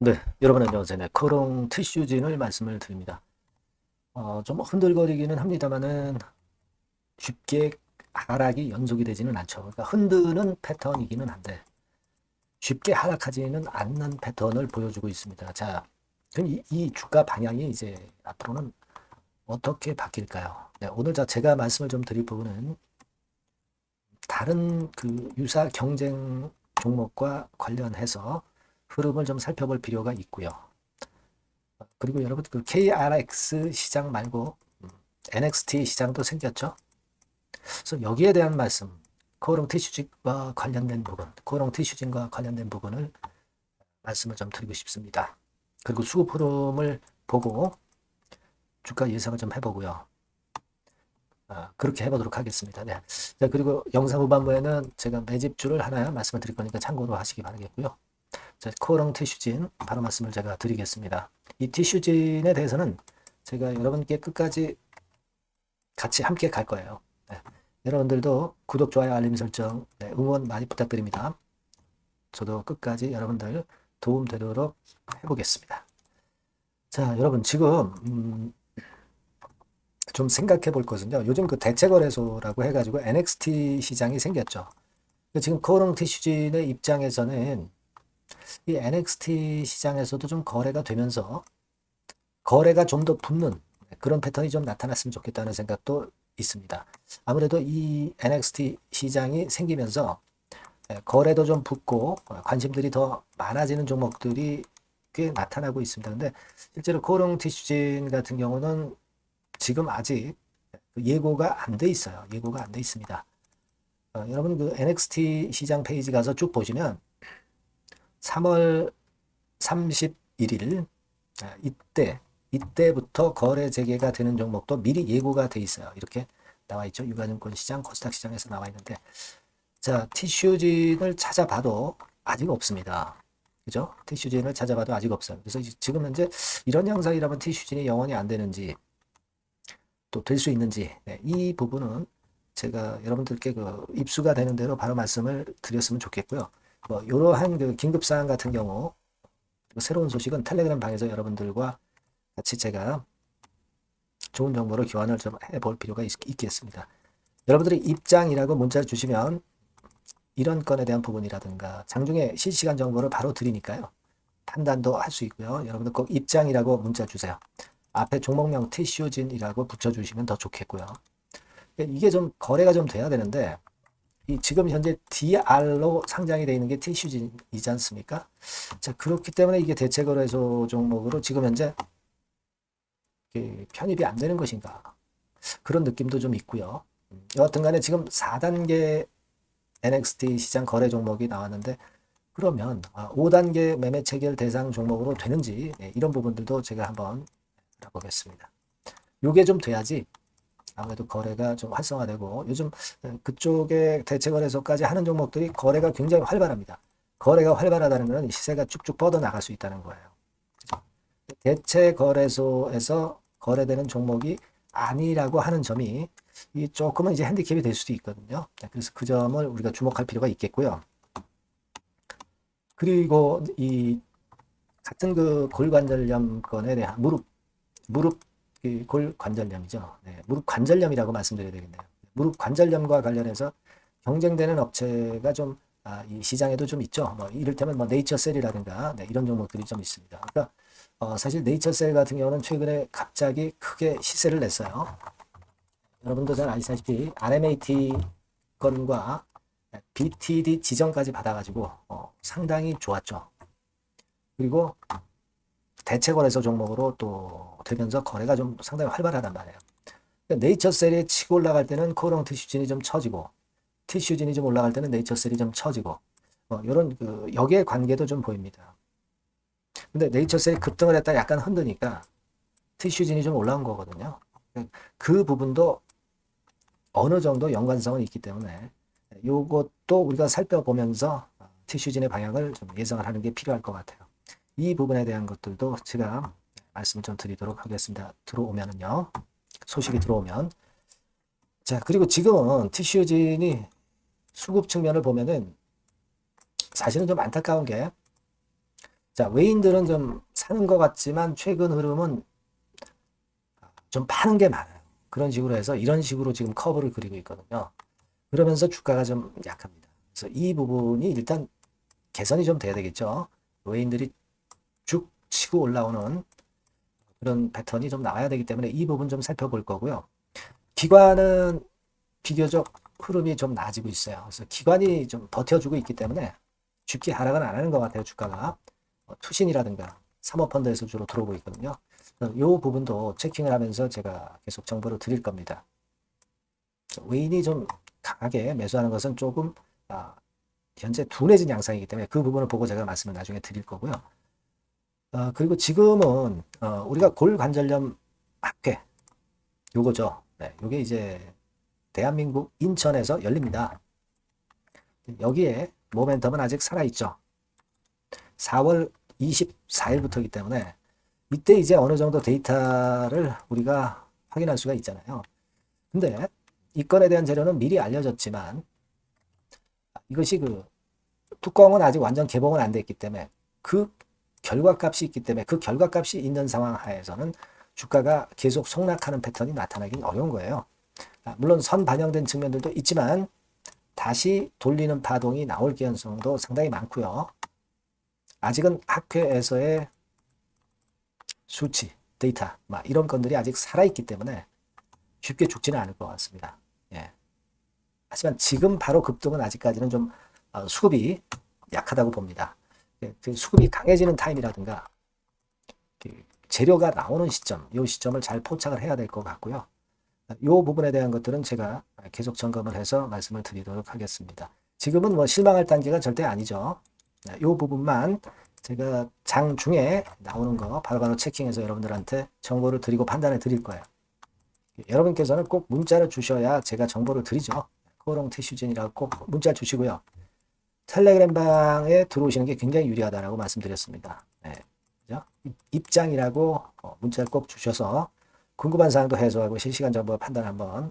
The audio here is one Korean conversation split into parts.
네, 여러분 안녕하세요. 네, 코롱 티슈진을 말씀을 드립니다. 좀 흔들거리기는 합니다만은 쉽게 하락이 연속이 되지는 않죠. 그러니까 흔드는 패턴이기는 한데 쉽게 하락하지는 않는 패턴을 보여주고 있습니다. 자, 그럼 이 주가 방향이 이제 앞으로는 어떻게 바뀔까요? 네, 오늘 제가 말씀을 좀 드릴 부분은 다른 그 유사 경쟁 종목과 관련해서 흐름을 좀 살펴볼 필요가 있고요. 그리고 여러분 그 KRX 시장 말고 NXT 시장도 생겼죠. 그래서 여기에 대한 말씀, 코오롱 티슈진과 관련된 부분, 코오롱 티슈진과 관련된 부분을 말씀을 좀 드리고 싶습니다. 그리고 수급 흐름을 보고 주가 예상을 좀 해보고요. 그렇게 해보도록 하겠습니다. 네. 자, 그리고 영상 후반부에는 제가 매집주를 하나 말씀을 드릴 거니까 참고로 하시기 바라겠고요. 자, 코오롱 티슈진 바로 말씀을 제가 드리겠습니다. 이 티슈진에 대해서는 제가 여러분께 끝까지 같이 함께 갈 거예요. 네. 여러분들도 구독, 좋아요, 알림 설정 응원 많이 부탁드립니다. 저도 끝까지 여러분들 도움 되도록 해보겠습니다. 자, 여러분 지금 좀 생각해 볼 것은요. 요즘 그 대체거래소라고 해가지고 NXT 시장이 생겼죠. 지금 코오롱 티슈진의 입장에서는 이 NXT 시장에서도 좀 거래가 되면서 거래가 좀 더 붙는 그런 패턴이 좀 나타났으면 좋겠다는 생각도 있습니다. 아무래도 이 NXT 시장이 생기면서 거래도 좀 붙고 관심들이 더 많아지는 종목들이 꽤 나타나고 있습니다. 근데 실제로 코오롱 티슈진 같은 경우는 지금 아직 예고가 안 돼 있어요. 예고가 안 돼 있습니다. 여러분 그 NXT 시장 페이지 가서 쭉 보시면 3월 31일 이때부터 거래 재개가 되는 종목도 미리 예고가 돼 있어요. 이렇게 나와 있죠. 유가증권 시장, 코스닥 시장에서 나와 있는데 자, 티슈진을 찾아봐도 아직 없습니다. 그죠? 티슈진을 찾아봐도 아직 없어요. 그래서 지금 현재 이런 양상이라면 티슈진이 영원히 안 되는지 또 될 수 있는지 이 부분은 제가 여러분들께 그 입수가 되는 대로 바로 말씀을 드렸으면 좋겠고요. 뭐 이러한 그 긴급 사항 같은 경우 새로운 소식은 텔레그램 방에서 여러분들과 같이 제가 좋은 정보를 교환을 좀 해볼 필요가 있겠습니다. 여러분들이 입장이라고 문자를 주시면 이런 건에 대한 부분이라든가 장중에 실시간 정보를 바로 드리니까요. 판단도 할 수 있고요. 여러분들 꼭 입장이라고 문자 주세요. 앞에 종목명 티슈진이라고 붙여주시면 더 좋겠고요. 이게 좀 거래가 좀 돼야 되는데 지금 현재 DR로 상장이 되어 있는 게 티슈진이지 않습니까? 자, 그렇기 때문에 이게 대체거래소 종목으로 지금 현재 편입이 안 되는 것인가 그런 느낌도 좀 있고요. 여하튼 간에 지금 4단계 NXT 시장 거래 종목이 나왔는데 그러면 5단계 매매 체결 대상 종목으로 되는지 이런 부분들도 제가 한번 알아보겠습니다. 이게 좀 돼야지 아무래도 거래가 좀 활성화되고 요즘 그쪽에 대체거래소까지 하는 종목들이 거래가 굉장히 활발합니다. 거래가 활발하다는 것은 시세가 쭉쭉 뻗어나갈 수 있다는 거예요. 대체거래소에서 거래되는 종목이 아니라고 하는 점이 조금은 이제 핸디캡이 될 수도 있거든요. 그래서 그 점을 우리가 주목할 필요가 있겠고요. 그리고 이 같은 그 골관절염 건에 대한 무릎 골관절염이죠. 네, 무릎 관절염이라고 말씀드려야 되겠네요. 무릎 관절염과 관련해서 경쟁되는 업체가 좀 이 시장에도 좀 있죠. 뭐 이를테면 뭐 네이처셀이라든가 이런 종목들이 좀 있습니다. 그러니까 사실 네이처셀 같은 경우는 최근에 갑자기 크게 시세를 냈어요. 여러분도 잘 아시다시피 RMAT 건과 BTD 지정까지 받아가지고 상당히 좋았죠. 그리고 대체거래소 종목으로 또 되면서 거래가 좀 상당히 활발하단 말이에요. 그러니까 네이처셀이 치고 올라갈 때는 코오롱 티슈진이 좀 처지고 티슈진이 좀 올라갈 때는 네이처셀이 좀 처지고 이런 그 역의 관계도 좀 보입니다. 근데 네이처셀이 급등을 했다 약간 흔드니까 티슈진이 좀 올라온 거거든요. 그 부분도 어느 정도 연관성은 있기 때문에 이것도 우리가 살펴보면서 티슈진의 방향을 좀 예상을 하는 게 필요할 것 같아요. 이 부분에 대한 것들도 제가 말씀 좀 드리도록 하겠습니다. 들어오면은요. 소식이 들어오면. 자, 그리고 지금은 티슈진이 수급 측면을 보면은 사실은 좀 안타까운 게 자, 외인들은 좀 사는 것 같지만 최근 흐름은 좀 파는 게 많아요. 그런 식으로 해서 이런 식으로 지금 커브를 그리고 있거든요. 그러면서 주가가 좀 약합니다. 그래서 이 부분이 일단 개선이 좀 돼야 되겠죠. 외인들이 쭉 치고 올라오는 그런 패턴이 좀 나와야 되기 때문에 이 부분 좀 살펴볼 거고요. 기관은 비교적 흐름이 좀 나아지고 있어요. 그래서 기관이 좀 버텨주고 있기 때문에 쉽게 하락은 안 하는 것 같아요. 주가가. 투신이라든가 사모펀드에서 주로 들어오고 있거든요. 이 부분도 체킹을 하면서 제가 계속 정보를 드릴 겁니다. 외인이 좀 강하게 매수하는 것은 조금 현재 둔해진 양상이기 때문에 그 부분을 보고 제가 말씀을 나중에 드릴 거고요. 그리고 지금은 우리가 골관절염 학회 요거죠. 네, 요게 이제 대한민국 인천에서 열립니다. 여기에 모멘텀은 아직 살아있죠. 4월 24일부터이기 때문에 이때 이제 어느 정도 데이터를 우리가 확인할 수가 있잖아요. 근데 이 건에 대한 재료는 미리 알려졌지만 이것이 그 뚜껑은 아직 완전 개봉은 안 됐기 때문에 그 결과값이 있기 때문에 그 결과값이 있는 상황 하에서는 주가가 계속 속락하는 패턴이 나타나긴 어려운 거예요. 물론 선 반영된 측면들도 있지만 다시 돌리는 파동이 나올 가능성도 상당히 많고요. 아직은 학회에서의 수치, 데이터 이런 건들이 아직 살아있기 때문에 쉽게 죽지는 않을 것 같습니다. 예. 하지만 지금 바로 급등은 아직까지는 좀 수급이 약하다고 봅니다. 그 수급이 강해지는 타임이라든가 재료가 나오는 시점, 이 시점을 잘 포착을 해야 될 것 같고요. 이 부분에 대한 것들은 제가 계속 점검을 해서 말씀을 드리도록 하겠습니다. 지금은 뭐 실망할 단계가 절대 아니죠. 이 부분만 제가 장 중에 나오는 거 바로바로 체킹해서 여러분들한테 정보를 드리고 판단을 드릴 거예요. 여러분께서는 꼭 문자를 주셔야 제가 정보를 드리죠. 코오롱 티슈진이라고 꼭 문자 주시고요. 텔레그램 방에 들어오시는 게 굉장히 유리하다라고 말씀드렸습니다. 네. 입장이라고 문자를 꼭 주셔서 궁금한 사항도 해소하고 실시간 정보 판단 한번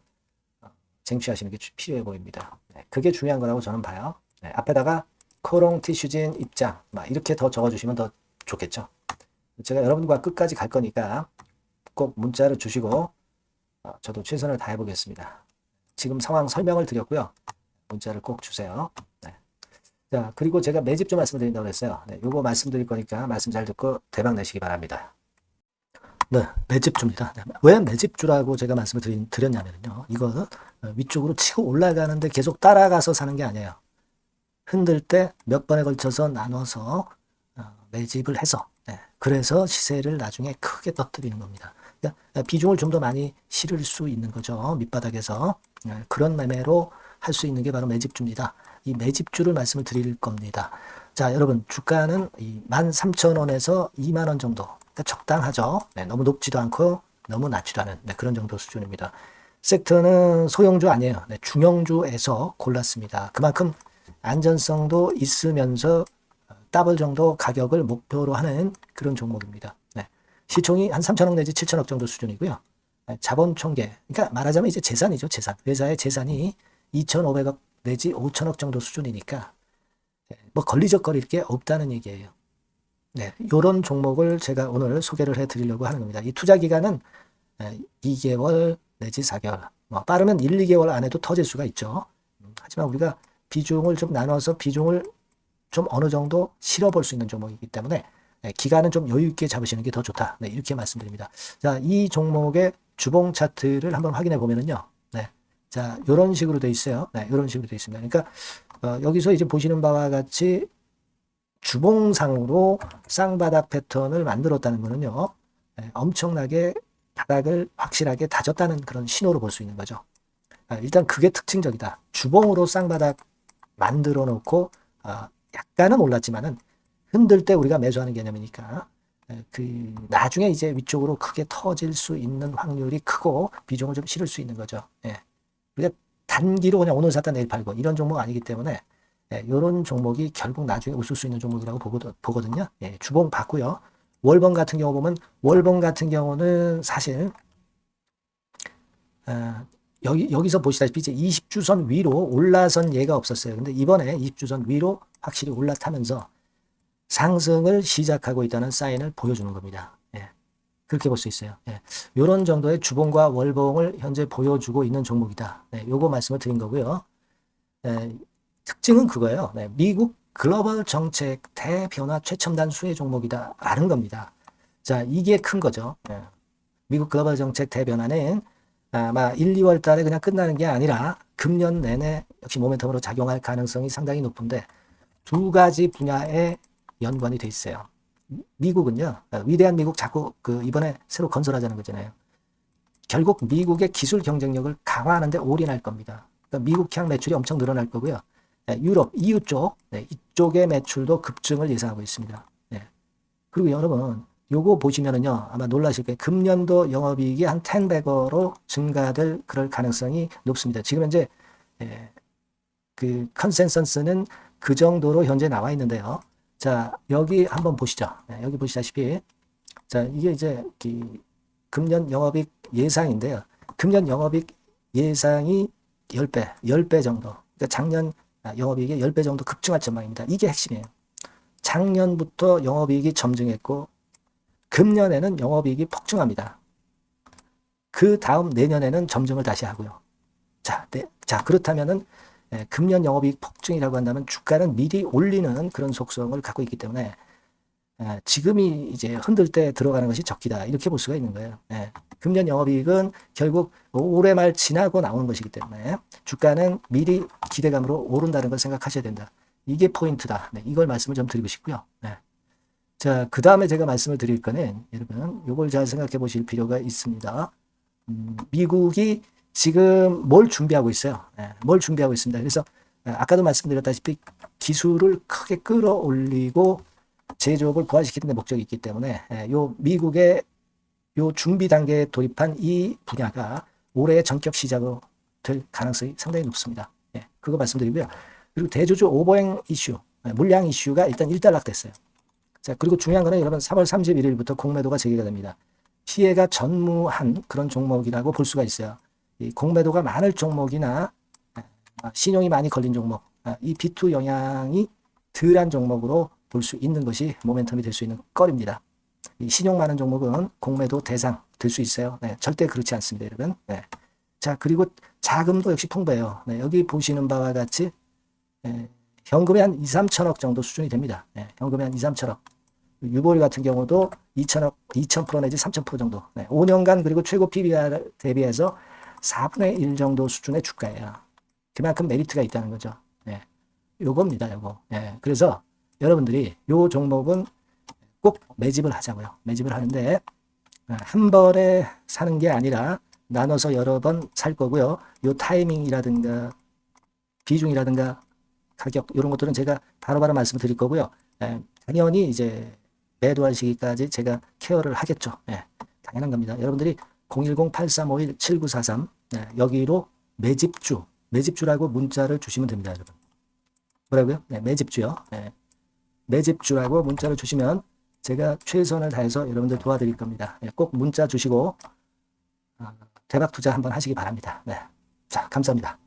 쟁취하시는 게 필요해 보입니다. 네. 그게 중요한 거라고 저는 봐요. 네. 앞에다가 코오롱 티슈진 입장 이렇게 더 적어주시면 더 좋겠죠. 제가 여러분과 끝까지 갈 거니까 꼭 문자를 주시고 저도 최선을 다해 보겠습니다. 지금 상황 설명을 드렸고요. 문자를 꼭 주세요. 네. 자, 그리고 제가 매집주 말씀드린다고 했어요. 네, 요거 말씀드릴 거니까 말씀 잘 듣고 대박 내시기 바랍니다. 네, 매집주입니다. 네, 왜 매집주라고 제가 말씀을 드렸냐면요. 이거는 위쪽으로 치고 올라가는데 계속 따라가서 사는 게 아니에요. 흔들 때 몇 번에 걸쳐서 나눠서 매집을 해서 그래서 시세를 나중에 크게 터뜨리는 겁니다. 그러니까 비중을 좀 더 많이 실을 수 있는 거죠. 밑바닥에서 그런 매매로 할 수 있는 게 바로 매집주입니다. 이 매집주를 말씀을 드릴 겁니다. 자, 여러분 주가는 13,000원에서 2만원 정도 그러니까 적당하죠. 너무 높지도 않고 너무 낮지도 않은 그런 정도 수준입니다. 섹터는 소형주 아니에요. 중형주에서 골랐습니다. 그만큼 안전성도 있으면서 더블 정도 가격을 목표로 하는 그런 종목입니다. 시총이 한 3천억 내지 7천억 정도 수준이고요. 자본 총계, 그러니까 말하자면 이제 재산이죠. 재산. 회사의 재산이 2,500억 내지 5천억 정도 수준이니까 뭐 걸리적거릴 게 없다는 얘기예요. 네, 이런 종목을 제가 오늘 소개를 해드리려고 하는 겁니다. 이 투자 기간은 2개월 내지 4개월, 빠르면 1, 2개월 안에도 터질 수가 있죠. 하지만 우리가 비중을 좀 나눠서 비중을 좀 어느 정도 실어볼 수 있는 종목이기 때문에 기간은 좀 여유 있게 잡으시는 게 더 좋다. 네, 이렇게 말씀드립니다. 자, 이 종목의 주봉 차트를 한번 확인해 보면은요. 네. 자, 이런 식으로 돼 있어요. 네, 이런 식으로 돼 있습니다. 그러니까 여기서 이제 보시는 바와 같이 주봉상으로 쌍바닥 패턴을 만들었다는 거는요. 네, 엄청나게 바닥을 확실하게 다졌다는 그런 신호로 볼 수 있는 거죠. 일단 그게 특징적이다. 주봉으로 쌍바닥 만들어 놓고 약간은 올랐지만은 흔들 때 우리가 매수하는 개념이니까 그 나중에 이제 위쪽으로 크게 터질 수 있는 확률이 크고 비중을 좀 실을 수 있는 거죠. 우리가 단기로 그냥 오늘 샀다 내일 팔고 이런 종목 아니기 때문에 이런 종목이 결국 나중에 웃을 수 있는 종목이라고 보거든요. 주봉 봤고요. 월봉 같은 경우 보면 월봉 같은 경우는 사실 여기서 보시다시피 이제 20주선 위로 올라선 예가 없었어요. 근데 이번에 20주선 위로 확실히 올라타면서 상승을 시작하고 있다는 사인을 보여주는 겁니다. 예, 그렇게 볼 수 있어요. 예, 이런 정도의 주봉과 월봉을 현재 보여주고 있는 종목이다. 네, 요거 말씀을 드린 거고요. 예, 특징은 그거예요. 네, 미국 글로벌 정책 대변화 최첨단 수혜 종목이다. 라는 겁니다. 자, 이게 큰 거죠. 예, 미국 글로벌 정책 대변화는 아마 1, 2월 달에 그냥 끝나는 게 아니라 금년 내내 역시 모멘텀으로 작용할 가능성이 상당히 높은데 두 가지 분야에 연관이 돼 있어요. 미국은요, 위대한 미국 자꾸 이번에 새로 건설하자는 거잖아요. 결국 미국의 기술 경쟁력을 강화하는데 올인할 겁니다. 그러니까 미국향 매출이 엄청 늘어날 거고요. 유럽, EU 쪽, 이쪽의 매출도 급증을 예상하고 있습니다. 그리고 여러분, 요거 보시면은요, 아마 놀라실 거예요. 금년도 영업이익이 한 10배로 증가될 그럴 가능성이 높습니다. 지금 현재 그 컨센서스는 그 정도로 현재 나와 있는데요. 자, 여기 한번 보시죠. 여기 보시다시피, 자, 이게 이제 금년 영업이익 예상인데요. 금년 영업이익 예상이 10배 정도. 그러니까 작년 영업이익이 10배 정도 급증할 전망입니다. 이게 핵심이에요. 작년부터 영업이익이 점증했고, 금년에는 영업이익이 폭증합니다. 그 다음 내년에는 점증을 다시 하고요. 자, 그렇다면은 금년 영업이익 폭증이라고 한다면 주가는 미리 올리는 그런 속성을 갖고 있기 때문에 지금이 이제 흔들 때 들어가는 것이 적기다. 이렇게 볼 수가 있는 거예요. 금년 영업이익은 결국 올해 말 지나고 나오는 것이기 때문에 주가는 미리 기대감으로 오른다는 걸 생각하셔야 된다. 이게 포인트다. 이걸 말씀을 좀 드리고 싶고요. 자, 그 다음에 제가 말씀을 드릴 거는 여러분 이걸 잘 생각해 보실 필요가 있습니다. 미국이 지금 뭘 준비하고 있어요. 뭘 준비하고 있습니다. 그래서 아까도 말씀드렸다시피 기술을 크게 끌어올리고 제조업을 부활시키는 데 목적이 있기 때문에 요 미국의 요 준비 단계에 돌입한 이 분야가 올해 전격 시작으로 될 가능성이 상당히 높습니다. 그거 말씀드리고요. 그리고 대주주 오버행 이슈, 물량 이슈가 일단 일단락됐어요. 자, 그리고 중요한 거는 여러분 3월 31일부터 공매도가 재개가 됩니다. 피해가 전무한 그런 종목이라고 볼 수가 있어요. 이 공매도가 많을 종목이나 신용이 많이 걸린 종목, 이 비투 영향이 덜한 종목으로 볼 수 있는 것이 모멘텀이 될 수 있는 거리입니다. 이 신용 많은 종목은 공매도 대상 될 수 있어요. 절대 그렇지 않습니다, 여러분. 자, 그리고 자금도 역시 풍부해요. 여기 보시는 바와 같이 현금이 한 2, 3천억 정도 수준이 됩니다. 현금이 한 2, 3천억. 유보리 같은 경우도 2천억, 2,000% 내지 3,000% 정도. 5년간 그리고 최고 PBR 대비해서 4분의 1 정도 수준의 주가예요. 그만큼 메리트가 있다는 거죠. 요겁니다, 요거. 그래서 여러분들이 요 종목은 꼭 매집을 하자고요. 매집을 하는데 한 번에 사는 게 아니라 나눠서 여러 번 살 거고요. 요 타이밍이라든가 비중이라든가 가격 이런 것들은 제가 바로바로 말씀을 드릴 거고요. 당연히 이제 매도할 시기까지 제가 케어를 하겠죠. 당연한 겁니다. 여러분들이 010-8351-7943 여기로 매집주라고 문자를 주시면 됩니다, 여러분. 뭐라고요? 매집주요. 매집주라고 문자를 주시면 제가 최선을 다해서 여러분들 도와드릴 겁니다. 꼭 문자 주시고 대박 투자 한번 하시기 바랍니다. 자, 감사합니다.